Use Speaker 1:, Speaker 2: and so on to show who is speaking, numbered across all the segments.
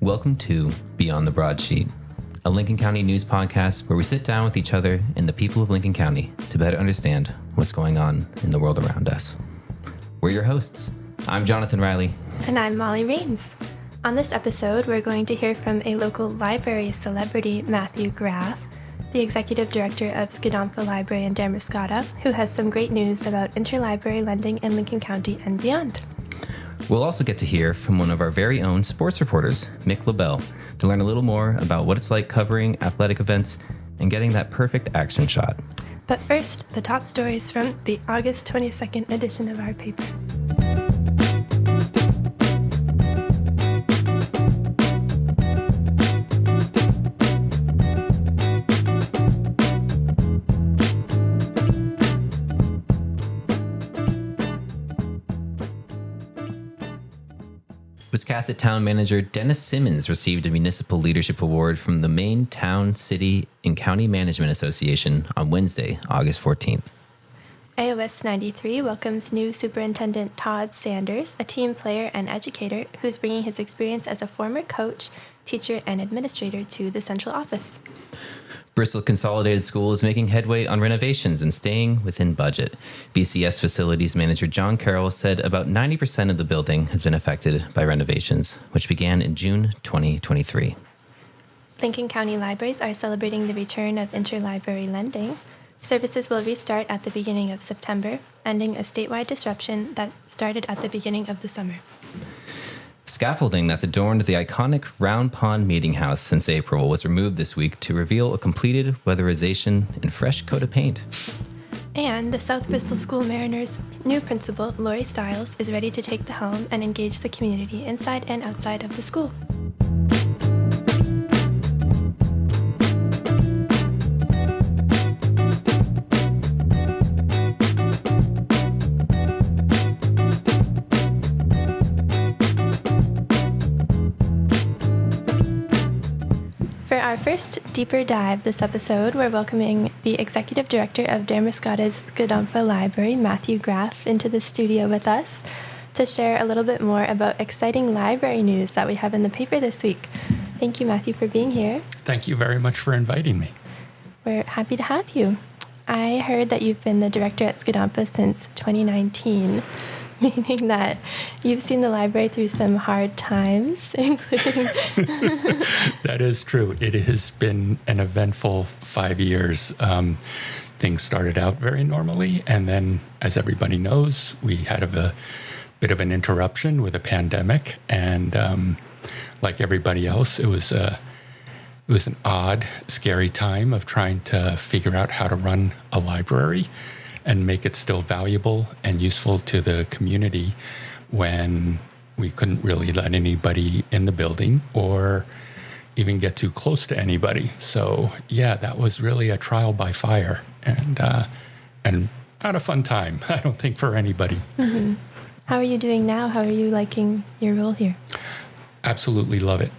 Speaker 1: Welcome to Beyond the Broadsheet, a Lincoln County news podcast where we sit down with each other and the people of Lincoln County to better understand what's going on in the world around us. We're your hosts. I'm Johnathan Riley.
Speaker 2: And I'm Molly Rains. On this episode, we're going to hear from a local library celebrity, Matthew Graff, the executive director of Skidompha Library in Damariscotta, who has some great news about interlibrary lending in Lincoln County and beyond.
Speaker 1: We'll also get to hear from one of our very own sports reporters, Mic LeBel, to learn a little more about what it's like covering athletic events and getting that perfect action shot.
Speaker 2: But first, the top stories from the August 22nd edition of our paper.
Speaker 1: Wiscasset Town Manager Dennis Simmons received a Municipal Leadership Award from the Maine Town, City, and County Management Association on Wednesday, August 14th.
Speaker 2: AOS 93 welcomes new Superintendent Todd Sanders, a team player and educator who's bringing his experience as a former coach, teacher, and administrator to the central office.
Speaker 1: Bristol Consolidated School is making headway on renovations and staying within budget. BCS Facilities Manager John Carroll said about 90% of the building has been affected by renovations, which began in June 2023.
Speaker 2: Lincoln County Libraries are celebrating the return of interlibrary lending. Services will restart at the beginning of September, ending a statewide disruption that started at the beginning of the summer.
Speaker 1: Scaffolding that's adorned the iconic Round Pond Meeting House since April was removed this week to reveal a completed weatherization and fresh coat of paint.
Speaker 2: And the South Bristol School Mariners' new principal, Lori Stiles, is ready to take the helm and engage the community inside and outside of the school. For our first deeper dive this episode, we're welcoming the Executive Director of Damariscotta's Skidompha Library, Matthew Graff, into the studio with us to share a little bit more about exciting library news that we have in the paper this week. Thank you, Matthew, for being here.
Speaker 3: Thank you very much for inviting me.
Speaker 2: We're happy to have you. I heard that you've been the director at Skidompha since 2019. Meaning that you've seen the library through some hard times, including...
Speaker 3: That is true. It has been an eventful 5 years. Things started out very normally, and then, as everybody knows, we had a bit of an interruption with a pandemic, and like everybody else, it was an odd, scary time of trying to figure out how to run a library and make it still valuable and useful to the community when we couldn't really let anybody in the building or even get too close to anybody. So yeah, that was really a trial by fire and not a fun time, I don't think, for anybody.
Speaker 2: Mm-hmm. How are you doing now? How are you liking your role here?
Speaker 3: Absolutely love it.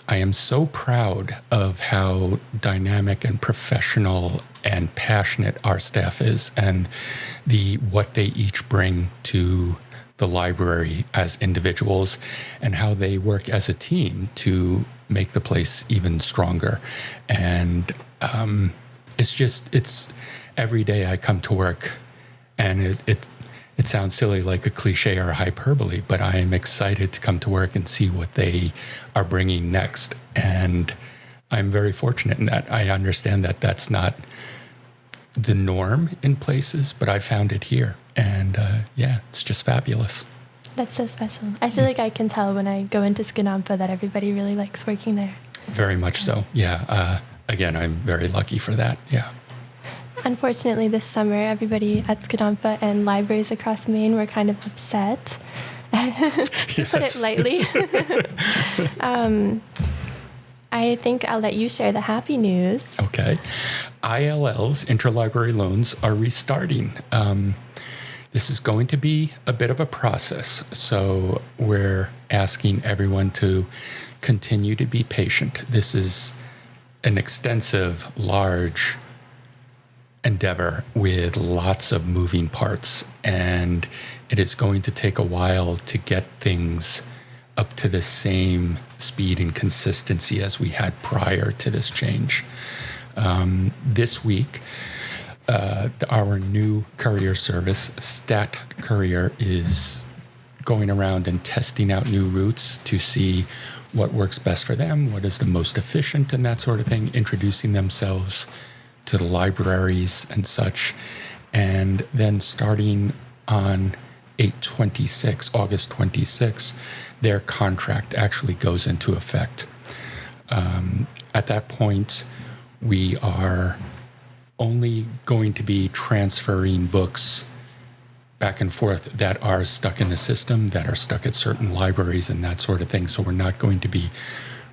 Speaker 3: I am so proud of how dynamic and professional and passionate our staff is, and what they each bring to the library as individuals, and how they work as a team to make the place even stronger. And it's every day I come to work, and it sounds silly, like a cliche or a hyperbole, but I am excited to come to work and see what they are bringing next. And I'm very fortunate in that. I understand that that's not the norm in places, but I found it here. And yeah, it's just fabulous.
Speaker 2: That's so special. I feel like I can tell when I go into Skidompha that everybody really likes working there.
Speaker 3: Very much so. Yeah. Again, I'm very lucky for that. Yeah.
Speaker 2: Unfortunately, this summer, everybody at Skidompha and libraries across Maine were kind of upset, to put it lightly. I think I'll let you share the happy news.
Speaker 3: Okay. ILL's, interlibrary loans, are restarting. This is going to be a bit of a process, so we're asking everyone to continue to be patient. This is an extensive, large endeavor with lots of moving parts, and it is going to take a while to get things up to the same speed and consistency as we had prior to this change. This week, our new courier service, Stat Courier, is going around and testing out new routes to see what works best for them, what is the most efficient and that sort of thing, introducing themselves to the libraries and such. And then starting on August 26, their contract actually goes into effect. At that point, we are only going to be transferring books back and forth that are stuck in the system, that are stuck at certain libraries and that sort of thing. So we're not going to be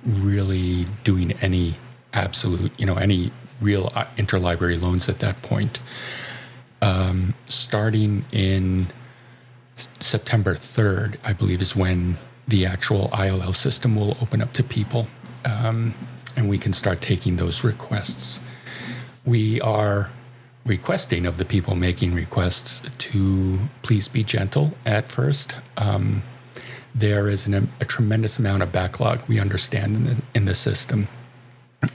Speaker 3: really doing any absolute, any real interlibrary loans at that point. Starting in September 3rd, I believe, is when the actual ILL system will open up to people, and we can start taking those requests. We are requesting of the people making requests to please be gentle at first. There is a tremendous amount of backlog, we understand, in the system.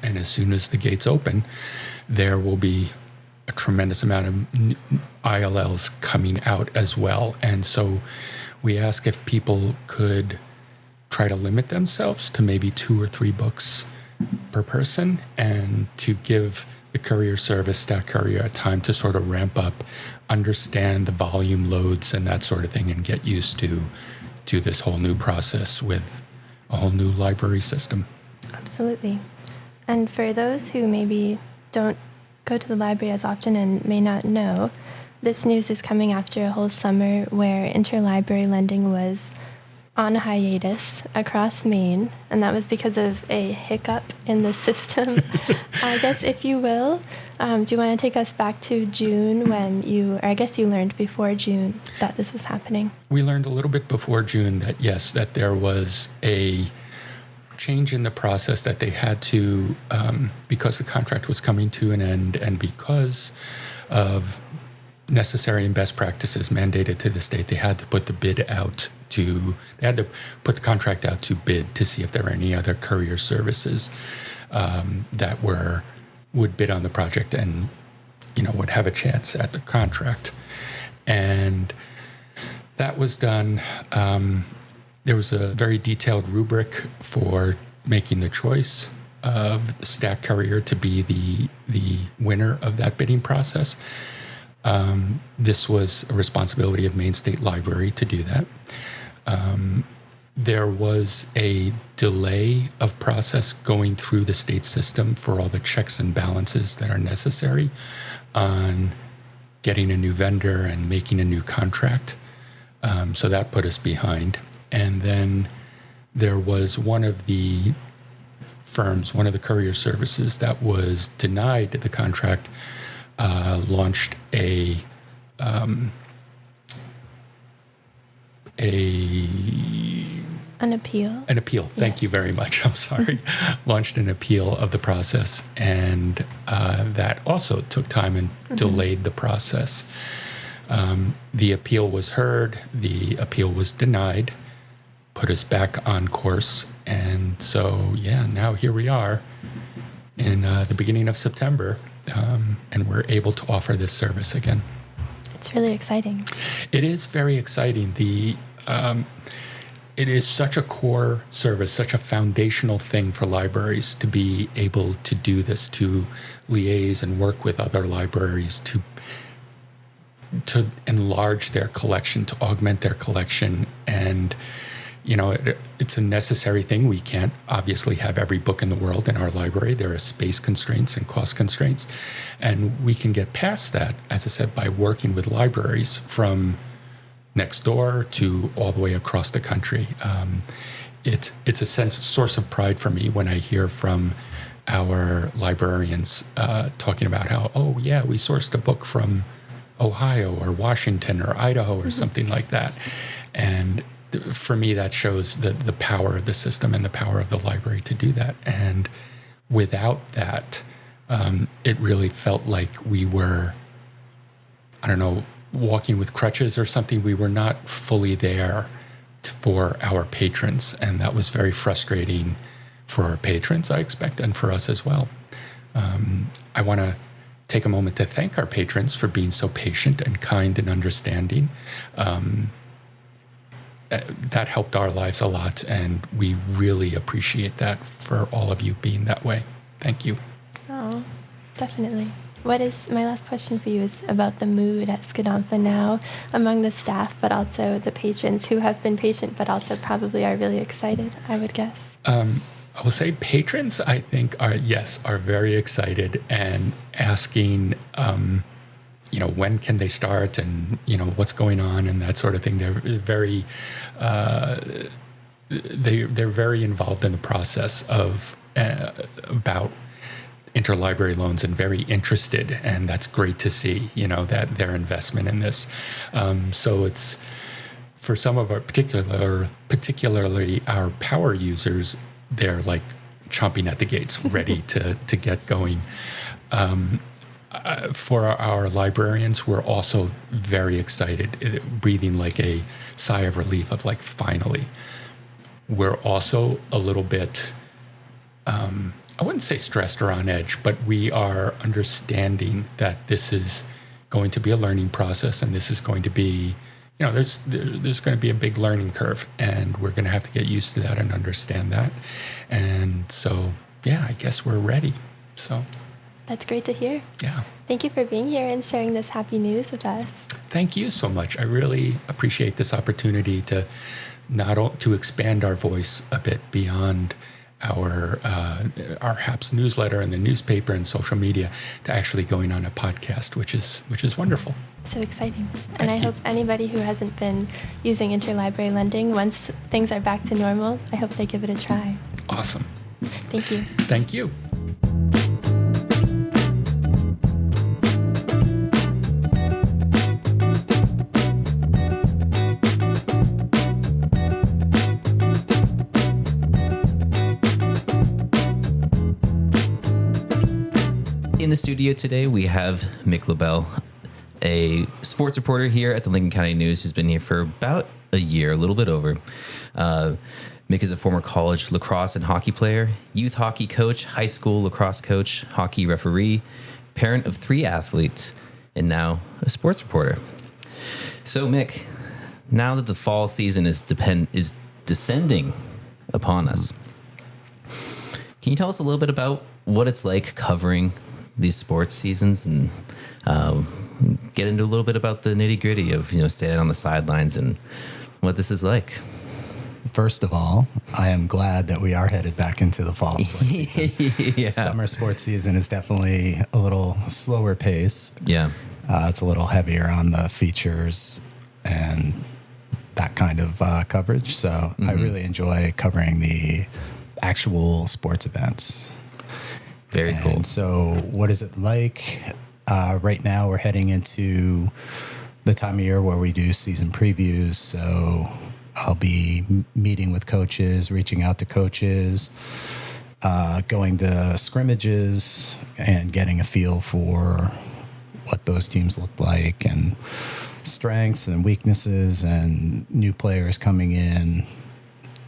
Speaker 3: And as soon as the gates open, there will be a tremendous amount of ILLs coming out as well. And so we ask if people could try to limit themselves to maybe 2 or 3 books per person, and to give the courier service, Stat Courier, a time to sort of ramp up, understand the volume loads and that sort of thing, and get used to this whole new process with a whole new library system.
Speaker 2: Absolutely. And for those who maybe don't go to the library as often and may not know, this news is coming after a whole summer where interlibrary lending was on hiatus across Maine, and that was because of a hiccup in the system. I guess, if you will, do you want to take us back to June when you learned before June that this was happening?
Speaker 3: We learned a little bit before June that, yes, that there was a change in the process, that they had to, because the contract was coming to an end and because of necessary and best practices mandated to the state, they had to put the contract out to bid to see if there were any other courier services that would bid on the project and would have a chance at the contract. And that was done. There was a very detailed rubric for making the choice of the Stat Courier to be the winner of that bidding process. This was a responsibility of Maine State Library to do that. There was a delay of process going through the state system for all the checks and balances that are necessary on getting a new vendor and making a new contract. So that put us behind. And then there was one of the firms, one of the courier services that was denied the contract, launched an
Speaker 2: appeal.
Speaker 3: An appeal. Thank you very much. I'm sorry. Launched an appeal of the process, and that also took time and delayed the process. The appeal was heard. The appeal was denied, put us back on course. And so, now here we are in the beginning of September, and we're able to offer this service again.
Speaker 2: It's really exciting.
Speaker 3: It is very exciting. It is such a core service, such a foundational thing for libraries to be able to do this, to liaise and work with other libraries, to enlarge their collection, to augment their collection. And, it's a necessary thing. We can't obviously have every book in the world in our library. There are space constraints and cost constraints. And we can get past that, as I said, by working with libraries from next door to all the way across the country. It's a source of pride for me when I hear from our librarians talking about how, we sourced a book from Ohio or Washington or Idaho or something like that. And for me, that shows the power of the system and the power of the library to do that. And without that, it really felt like we were, walking with crutches or something. We were not fully there for our patrons. And that was very frustrating for our patrons, I expect, and for us as well. I want to take a moment to thank our patrons for being so patient and kind and understanding. That helped our lives a lot, and we really appreciate that for all of you being that way. Thank you.
Speaker 2: Oh, definitely. My last question for you is about the mood at Skidompha now among the staff, but also the patrons who have been patient, but also probably are really excited, I would guess.
Speaker 3: I will say patrons, I think, are very excited and asking, when can they start, and, what's going on and that sort of thing. They're very, they're very involved in the process of about interlibrary loans and very interested, and that's great to see, that their investment in this. So it's for some of our particularly our power users, they're like chomping at the gates, ready to get going. For our librarians, we're also very excited, breathing like a sigh of relief of like, finally. We're also a little bit, I wouldn't say stressed or on edge, but we are understanding that this is going to be a learning process, and this is going to be, there's going to be a big learning curve, and we're going to have to get used to that and understand that. And so, yeah, I guess we're ready. So
Speaker 2: that's great to hear.
Speaker 3: Yeah.
Speaker 2: Thank you for being here and sharing this happy news with us. Thank
Speaker 3: you so much. I really appreciate this opportunity to to expand our voice a bit beyond our HAPS newsletter and the newspaper and social media to actually going on a podcast, which is wonderful.
Speaker 2: So exciting. And I hope anybody who hasn't been using interlibrary lending, once things are back to normal, I hope they give it a try.
Speaker 3: Awesome.
Speaker 2: Thank you.
Speaker 3: Thank you.
Speaker 1: In the studio today, we have Mic LeBel, a sports reporter here at the Lincoln County News who's been here for about a year, a little bit over. Mick is a former college lacrosse and hockey player, youth hockey coach, high school lacrosse coach, hockey referee, parent of 3 athletes, and now a sports reporter. So, Mick, now that the fall season is descending upon us, can you tell us a little bit about what it's like covering these sports seasons, and get into a little bit about the nitty gritty of, standing on the sidelines and what this is like?
Speaker 4: First of all, I am glad that we are headed back into the fall sports season.
Speaker 1: Yeah.
Speaker 4: Summer sports season is definitely a little slower pace.
Speaker 1: Yeah.
Speaker 4: It's a little heavier on the features and that kind of coverage. So I really enjoy covering the actual sports events.
Speaker 1: Very cool.
Speaker 4: So what is it like? Right now we're heading into the time of year where we do season previews. So I'll be meeting with coaches, reaching out to coaches, going to scrimmages and getting a feel for what those teams look like and strengths and weaknesses and new players coming in,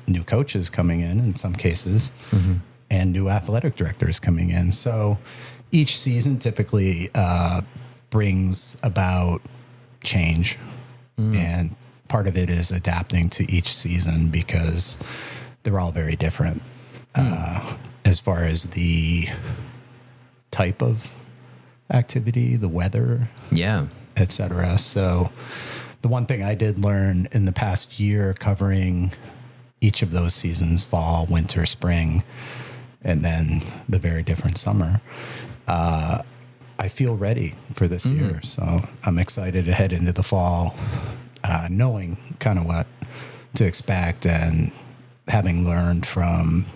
Speaker 4: new coaches coming in some cases. Mm-hmm. And new athletic directors coming in. So each season typically brings about change. And part of it is adapting to each season because they're all very different as far as the type of activity, the weather, etc. So the one thing I did learn in the past year covering each of those seasons, fall, winter, spring, and then the very different summer, I feel ready for this year. So I'm excited to head into the fall, knowing kind of what to expect and having learned from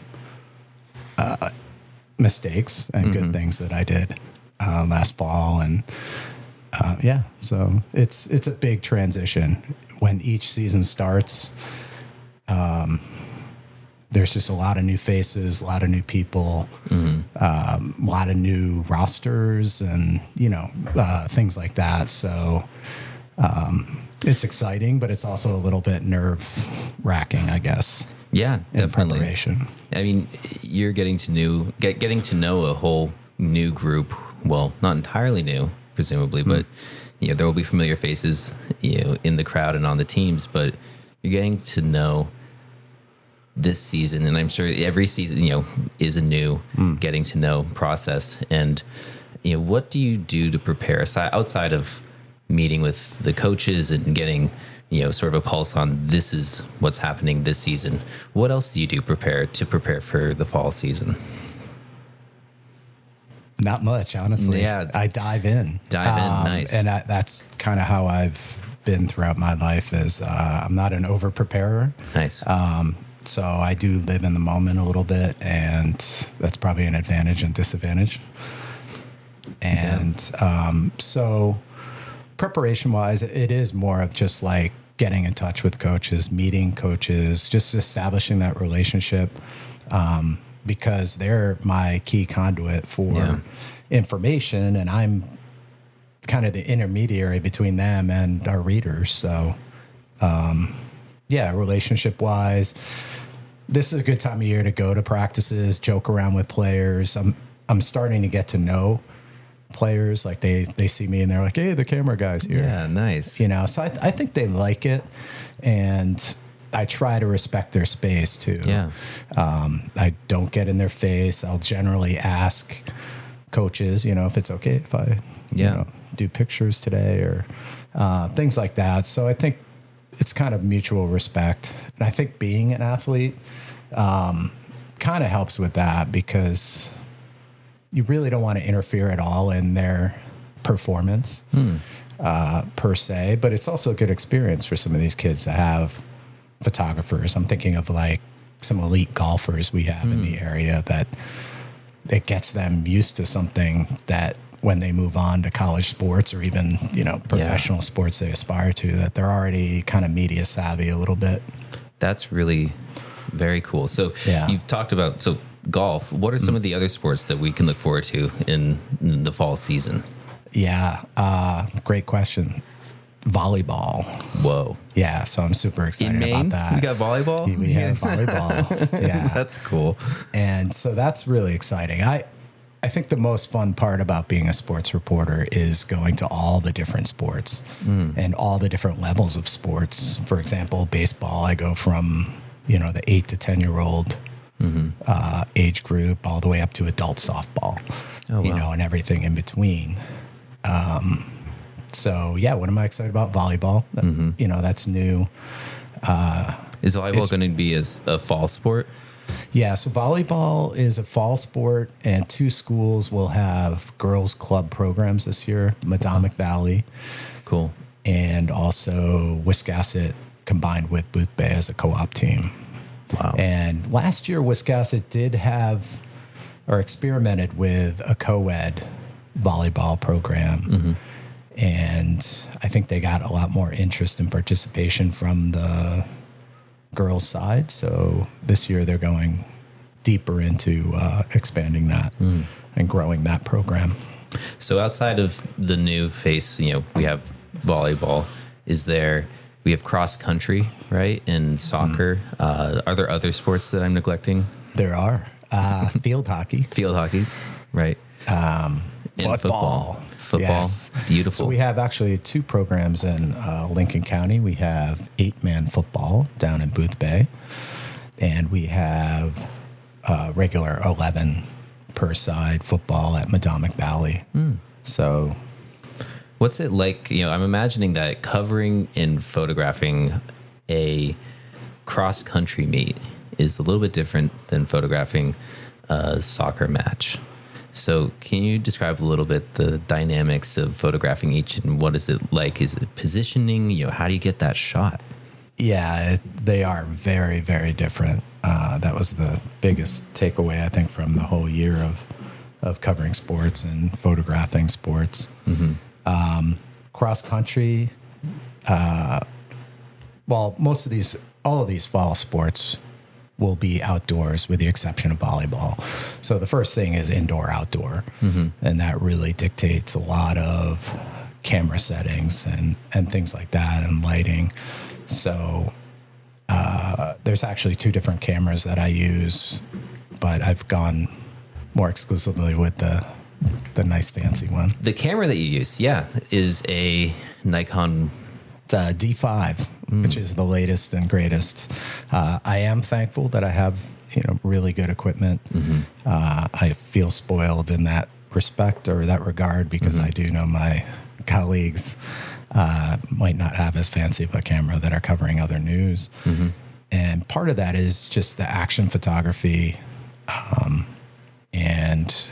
Speaker 4: mistakes and good things that I did last fall. And so it's a big transition. When each season starts, there's just a lot of new faces, a lot of new people, a lot of new rosters and, things like that. So It's exciting, but it's also a little bit nerve wracking, I guess.
Speaker 1: Yeah,
Speaker 4: in
Speaker 1: definitely.
Speaker 4: preparation.
Speaker 1: I mean, you're getting to know a whole new group. Well, not entirely new, presumably, but there will be familiar faces, in the crowd and on the teams. But you're getting to know this season, and I'm sure every season, is a new getting to know process. And what do you do to prepare outside of meeting with the coaches and getting sort of a pulse on this is what's happening this season? What else do you do to prepare for the fall season?
Speaker 4: Not much, honestly.
Speaker 1: Yeah.
Speaker 4: I dive in.
Speaker 1: Nice.
Speaker 4: And that's kind of how I've been throughout my life is I'm not an over preparer.
Speaker 1: Nice.
Speaker 4: So I do live in the moment a little bit, and that's probably an advantage and disadvantage. And so preparation wise, it is more of just like getting in touch with coaches, meeting coaches, just establishing that relationship, because they're my key conduit for information, and I'm kind of the intermediary between them and our readers. So, relationship wise, this is a good time of year to go to practices, joke around with players. I'm starting to get to know players. Like they see me and they're like, hey, the camera guy's here.
Speaker 1: Yeah, nice.
Speaker 4: So I think they like it, and I try to respect their space too.
Speaker 1: Yeah.
Speaker 4: I don't get in their face. I'll generally ask coaches, if it's okay if I do pictures today or things like that. So I think it's kind of mutual respect. And I think being an athlete kind of helps with that, because you really don't want to interfere at all in their performance per se, but it's also a good experience for some of these kids to have photographers. I'm thinking of like some elite golfers we have in the area that it gets them used to something that when they move on to college sports or even, professional sports they aspire to, that they're already kind of media savvy a little bit.
Speaker 1: That's really very cool. So you've talked about, golf. What are some of the other sports that we can look forward to in the fall season?
Speaker 4: Yeah. Great question. Volleyball.
Speaker 1: Whoa.
Speaker 4: Yeah. So I'm super excited
Speaker 1: in Maine,
Speaker 4: about that.
Speaker 1: You got volleyball?
Speaker 4: We have volleyball. Yeah.
Speaker 1: That's cool.
Speaker 4: And so that's really exciting. I think the most fun part about being a sports reporter is going to all the different sports and all the different levels of sports. For example, baseball, I go from, the 8 to 10-year-old age group all the way up to adult softball, and everything in between. So what am I excited about? Volleyball. That's new.
Speaker 1: Is volleyball going to be a fall sport?
Speaker 4: Yeah, so volleyball is a fall sport, and 2 schools will have girls club programs this year, Madomic Valley.
Speaker 1: Cool.
Speaker 4: And also Wiscasset combined with Boothbay as a co-op team.
Speaker 1: Wow.
Speaker 4: And last year, Wiscasset did have or experimented with a co-ed volleyball program. And I think they got a lot more interest and participation from the girls' side. So this year they're going deeper into expanding that and growing that program.
Speaker 1: So outside of the new face, we have volleyball. We have cross country, right? And soccer. Are there other sports that I'm neglecting?
Speaker 4: There are. Field hockey.
Speaker 1: Field hockey, right. And
Speaker 4: Football.
Speaker 1: Yes. Beautiful.
Speaker 4: So we have actually 2 programs in Lincoln County. We have 8-man football down in Boothbay, and we have regular 11 per side football at Madomic Valley. So
Speaker 1: what's it like? I'm imagining that covering and photographing a cross country meet is a little bit different than photographing a soccer match. So can you describe a little bit the dynamics of photographing each, and what is it like? Is it positioning? How do you get that shot?
Speaker 4: Yeah, they are very, very different. That was the biggest takeaway, I think, from the whole year of covering sports and photographing sports. Cross country, all of these fall sports will be outdoors with the exception of volleyball. So the first thing is indoor, outdoor. And that really dictates a lot of camera settings and things like that, and lighting. So there's actually 2 different cameras that I use, but I've gone more exclusively with the nice fancy one.
Speaker 1: The camera that you use, is a Nikon.
Speaker 4: It's a D5, which is the latest and greatest. I am thankful that I have, really good equipment. I feel spoiled in that respect or that regard, because I do know my colleagues might not have as fancy of a camera that are covering other news. And part of that is just the action photography, and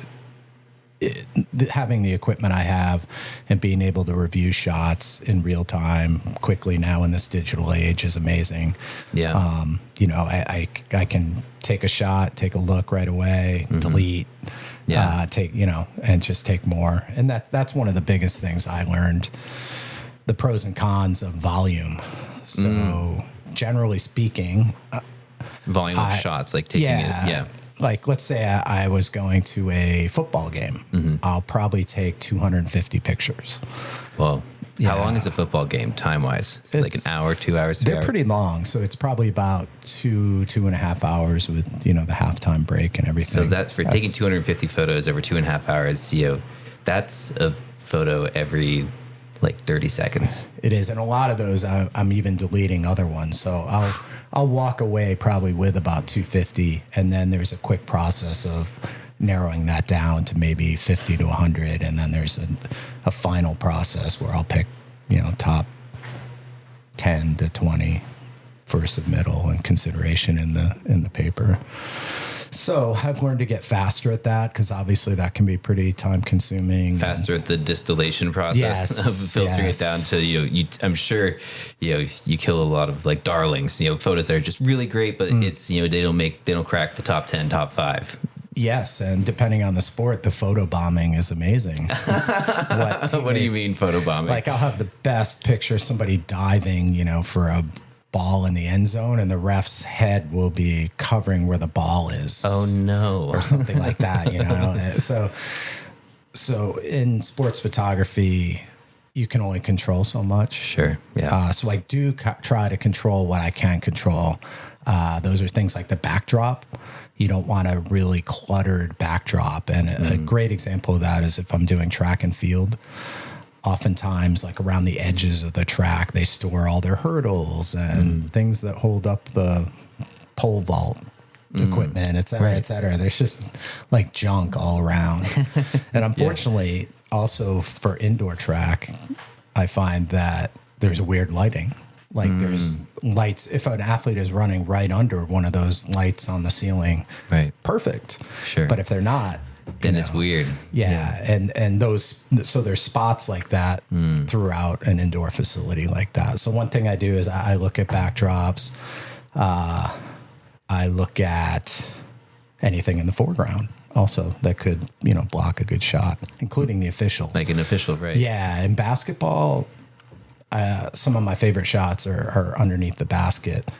Speaker 4: having the equipment I have and being able to review shots in real time quickly now in this digital age is amazing.
Speaker 1: Yeah.
Speaker 4: I can take a shot, take a look right away, delete, take, and just take more. And that's one of the biggest things I learned, the pros and cons of volume. So generally speaking,
Speaker 1: volume of shots, like taking it. Yeah.
Speaker 4: Like, let's say I was going to a football game. I'll probably take 250 pictures.
Speaker 1: Well, how long is a football game time-wise? It's like an hour, 2 hours, 3
Speaker 4: They're
Speaker 1: hours?
Speaker 4: pretty long, so it's probably about 2.5 hours with, the halftime break and everything.
Speaker 1: So taking 250 photos over 2.5 hours, that's a photo every like 30 seconds.
Speaker 4: It is, and a lot of those I'm even deleting other ones. So I'll walk away probably with about 250, and then there's a quick process of narrowing that down to maybe 50 to 100, and then there's a final process where I'll pick, top 10 to 20 for submittal and consideration in the paper. So I've learned to get faster at that, because obviously that can be pretty time consuming.
Speaker 1: Faster at the distillation process of filtering it down to, I'm sure, you kill a lot of like darlings, photos that are just really great, but it's, they don't crack the top 10, top 5.
Speaker 4: Yes, and depending on the sport, the photo bombing is amazing.
Speaker 1: What do you mean photo bombing?
Speaker 4: Like, I'll have the best picture, somebody diving, for a ball in the end zone, and the ref's head will be covering where the ball is.
Speaker 1: Oh no.
Speaker 4: Or something like that, So in sports photography, you can only control so much.
Speaker 1: Sure. Yeah.
Speaker 4: So I do try to control what I can control. Those are things like the backdrop. You don't want a really cluttered backdrop. And a great example of that is if I'm doing track and field. Oftentimes, like around the edges of the track, they store all their hurdles and things that hold up the pole vault equipment, et cetera, et cetera. There's just like junk all around. And unfortunately, also for indoor track, I find that there's weird lighting. Like there's lights. If an athlete is running right under one of those lights on the ceiling, perfect.
Speaker 1: Sure.
Speaker 4: But if they're not,
Speaker 1: then it's weird.
Speaker 4: Yeah. And those, so there's spots like that throughout an indoor facility like that. So one thing I do is I look at backdrops. I look at anything in the foreground also that could, block a good shot, including the officials.
Speaker 1: Like an official, right?
Speaker 4: Yeah. In basketball, some of my favorite shots are underneath the basket.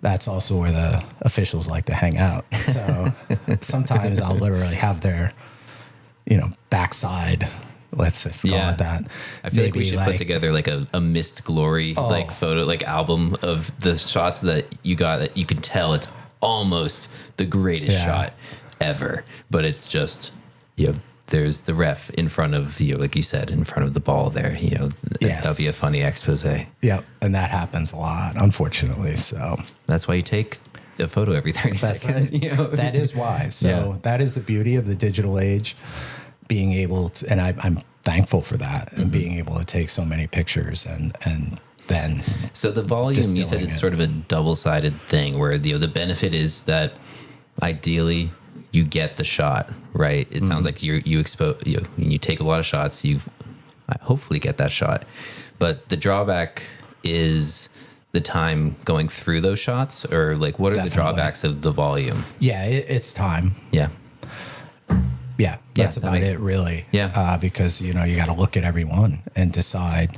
Speaker 4: That's also where the officials like to hang out. So sometimes I'll literally have their, backside. Let's just call it that.
Speaker 1: I feel like we should put together like a mist glory like photo, like album of the shots that you got that you can tell it's almost the greatest shot ever, but it's just there's the ref in front of like you said, in front of the ball there. That'll be a funny expose.
Speaker 4: Yep, and that happens a lot, unfortunately. So
Speaker 1: that's why you take a photo every 30 seconds.
Speaker 4: Right. That is why. So that is the beauty of the digital age, being able to, and I'm thankful for that, and being able to take so many pictures and then. So
Speaker 1: the volume, you said, is sort of a double-sided thing, where the benefit is that ideally you get the shot right. It sounds like you expose you take a lot of shots, you hopefully get that shot, but the drawback is the time going through those shots, or like what are the drawbacks of the volume?
Speaker 4: Yeah, it's time.
Speaker 1: Yeah,
Speaker 4: that's about it, really.
Speaker 1: Yeah,
Speaker 4: because you got to look at every one and decide.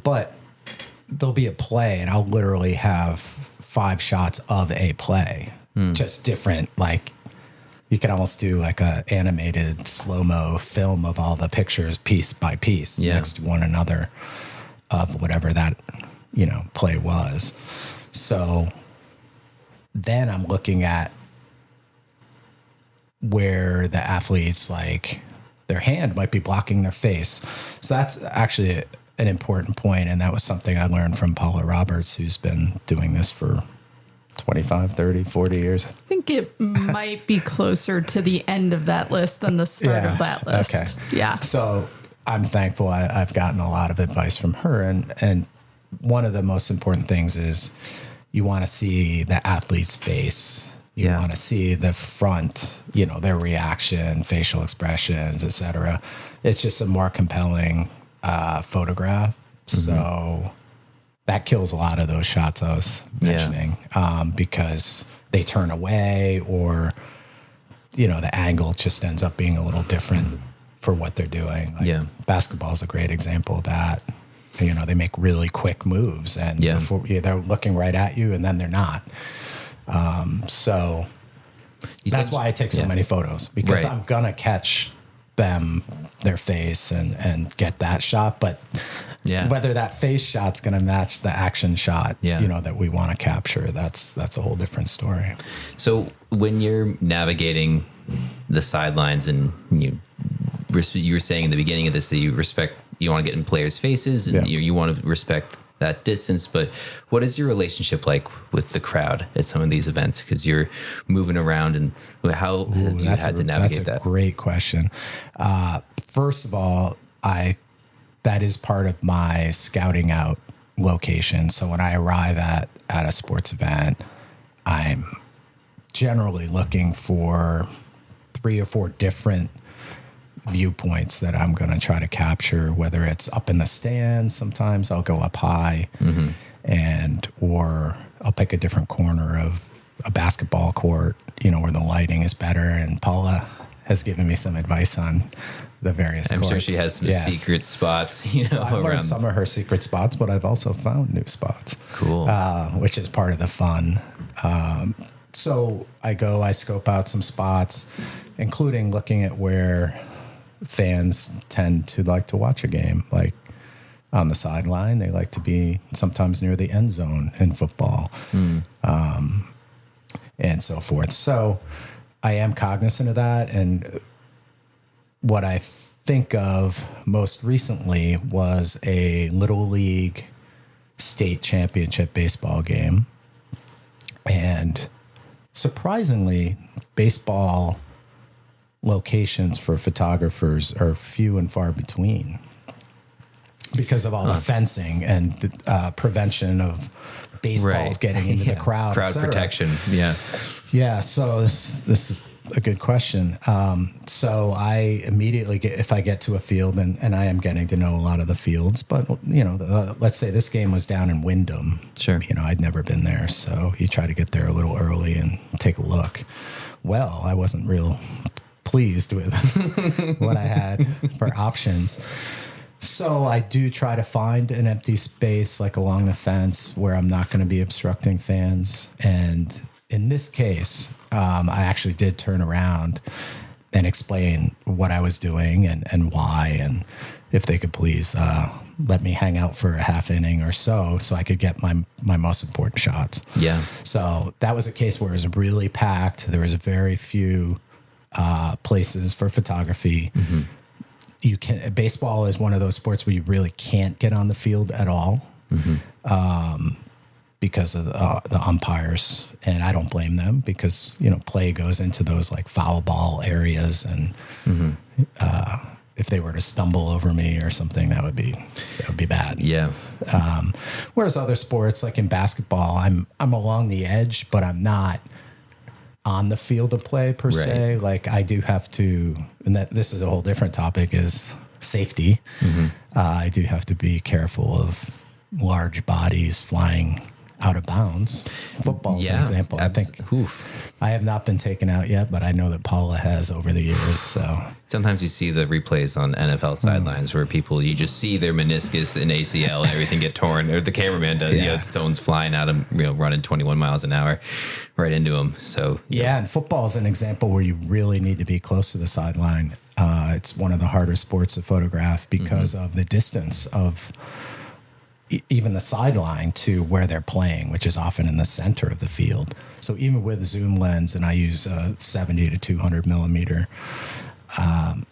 Speaker 4: But there'll be a play, and I'll literally have 5 shots of a play, just different, like you can almost do like a animated slow-mo film of all the pictures piece by piece next to one another of whatever that, play was. So then I'm looking at where the athletes, like their hand might be blocking their face. So that's actually an important point. And that was something I learned from Paula Roberts, who's been doing this for 25, 30, 40 years.
Speaker 5: I think it might be closer to the end of that list than the start of that list.
Speaker 4: Okay.
Speaker 5: Yeah.
Speaker 4: So I'm thankful I've gotten a lot of advice from her. And one of the most important things is you want to see the athlete's face. You want to see the front, their reaction, facial expressions, etc. It's just a more compelling photograph. So that kills a lot of those shots I was mentioning because they turn away or, the angle just ends up being a little different for what they're doing. Like basketball is a great example of that. They make really quick moves and before they're looking right at you and then they're not. So that's why I take so many photos because I'm going to catch their face and get that shot. But whether that face shot's going to match the action shot, that we want to capture, that's a whole different story.
Speaker 1: So when you're navigating the sidelines and you were saying in the beginning of this that you want to get in players' faces and you want to respect that distance, but what is your relationship like with the crowd at some of these events? Because you're moving around, and how have you had to navigate that?
Speaker 4: That's a great question. First of all, that is part of my scouting out location. So when I arrive at a sports event, I'm generally looking for 3 or 4 different viewpoints that I'm going to try to capture, whether it's up in the stands. Sometimes I'll go up high or I'll pick a different corner of a basketball court, where the lighting is better. And Paula has given me some advice on the various courts.
Speaker 1: Sure she has some secret spots,
Speaker 4: So I've learned some of her secret spots, but I've also found new spots.
Speaker 1: Cool.
Speaker 4: Which is part of the fun. So I scope out some spots, including looking at where fans tend to like to watch a game, like on the sideline. They like to be sometimes near the end zone in football, and so forth. So I am cognizant of that. And what I think of most recently was a Little League state championship baseball game. And surprisingly, baseball locations for photographers are few and far between because of all the fencing and the prevention of baseballs getting into the crowd
Speaker 1: protection.
Speaker 4: So this is a good question. So I immediately if I get to a field, and I am getting to know a lot of the fields, but let's say this game was down in Wyndham.
Speaker 1: Sure.
Speaker 4: I'd never been there, so you try to get there a little early and take a look. Well, I wasn't real pleased with what I had for options. So I do try to find an empty space like along the fence where I'm not going to be obstructing fans. And in this case, I actually did turn around and explain what I was doing and why, and if they could please let me hang out for a half inning or so I could get my most important shots.
Speaker 1: Yeah.
Speaker 4: So that was a case where it was really packed. There was very few places for photography. Baseball is one of those sports where you really can't get on the field at all because of the umpires, and I don't blame them because play goes into those like foul ball areas, and if they were to stumble over me or something, that would be bad.
Speaker 1: Yeah.
Speaker 4: Whereas other sports, like in basketball, I'm along the edge, but I'm not on the field of play per se. Like I do have to, and this is a whole different topic, is safety. I do have to be careful of large bodies flying out of bounds. Football's an example. I think I have not been taken out yet, but I know that Paula has over the years. So
Speaker 1: sometimes you see the replays on NFL sidelines where you just see their meniscus and ACL and everything get torn, or the cameraman does. Stones flying at him, running 21 miles an hour right into him. So
Speaker 4: and football is an example where you really need to be close to the sideline. It's one of the harder sports to photograph because of the distance of even the sideline to where they're playing, which is often in the center of the field. So even with zoom lens, and I use 70 to 200 millimeter, I'm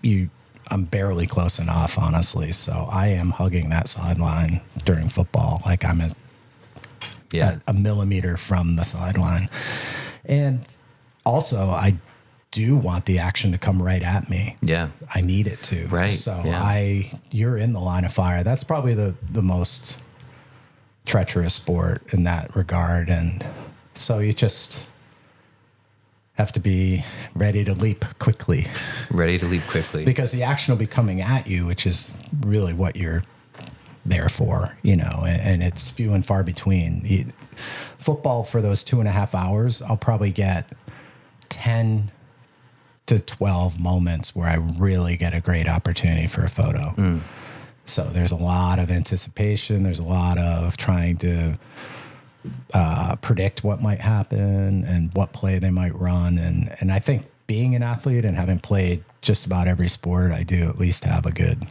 Speaker 4: barely close enough, honestly. So I am hugging that sideline during football. Like I'm a millimeter from the sideline. And also I do want the action to come right at me. Yeah. I need it to.
Speaker 1: Right.
Speaker 4: So you're in the line of fire. That's probably the most treacherous sport in that regard. And so you just have to be ready to leap quickly. Because the action will be coming at you, which is really what you're there for, and it's few and far between. Football, for those 2.5 hours, I'll probably get 10 to 12 moments where I really get a great opportunity for a photo. So there's a lot of anticipation. There's a lot of trying to predict what might happen and what play they might run. And I think being an athlete and having played just about every sport, I do at least have a good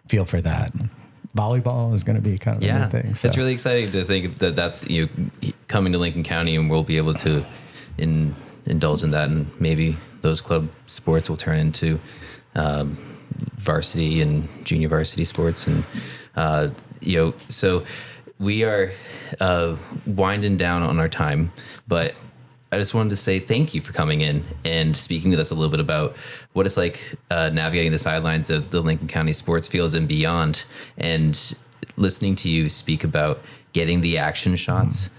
Speaker 4: feel for that. Volleyball is going to be kind of a new thing. So.
Speaker 1: It's really exciting to think that that's coming to Lincoln County, and we'll be able to indulge in that, and maybe those club sports will turn into varsity and junior varsity sports. And so we are winding down on our time, but I just wanted to say thank you for coming in and speaking with us a little bit about what it's like navigating the sidelines of the Lincoln County sports fields and beyond, and listening to you speak about getting the action shots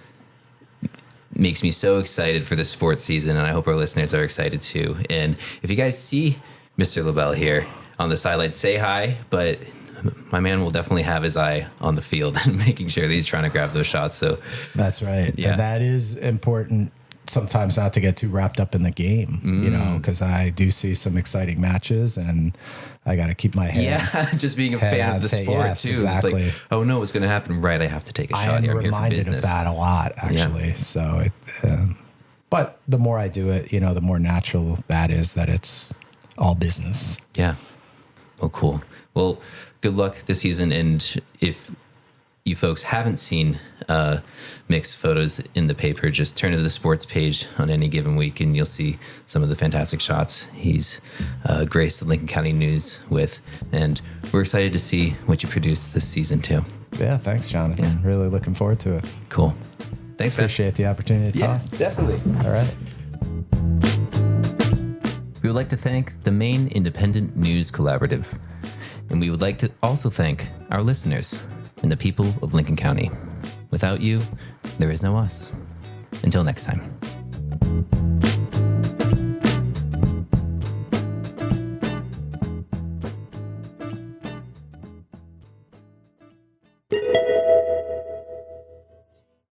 Speaker 1: makes me so excited for the sports season, and I hope our listeners are excited too. And if you guys see Mr. LeBel here on the sideline, say hi, but my man will definitely have his eye on the field and making sure that he's trying to grab those shots. So
Speaker 4: that's right. Yeah. And that is important sometimes, not to get too wrapped up in the game, because I do see some exciting matches and I got to keep my head.
Speaker 1: Yeah, just being a fan of the sport too.
Speaker 4: Exactly.
Speaker 1: It's like, oh no, what's going to happen? Right, I have to take a shot.
Speaker 4: I'm reminded of that a lot, actually. Yeah. So, but the more I do it, the more natural that is, that it's all business.
Speaker 1: Yeah. Oh, cool. Well, good luck this season. And if you folks haven't seen Mic's photos in the paper, just turn to the sports page on any given week and you'll see some of the fantastic shots he's graced the Lincoln County News with. And we're excited to see what you produce this season too.
Speaker 4: Yeah, thanks, Johnathan. Yeah. Really looking forward to it.
Speaker 1: Cool. Thanks, man.
Speaker 4: Appreciate the opportunity to talk.
Speaker 1: Definitely.
Speaker 4: All right.
Speaker 1: We would like to thank the Maine Independent News Collaborative. And we would like to also thank our listeners and the people of Lincoln County. Without you, there is no us. Until next time.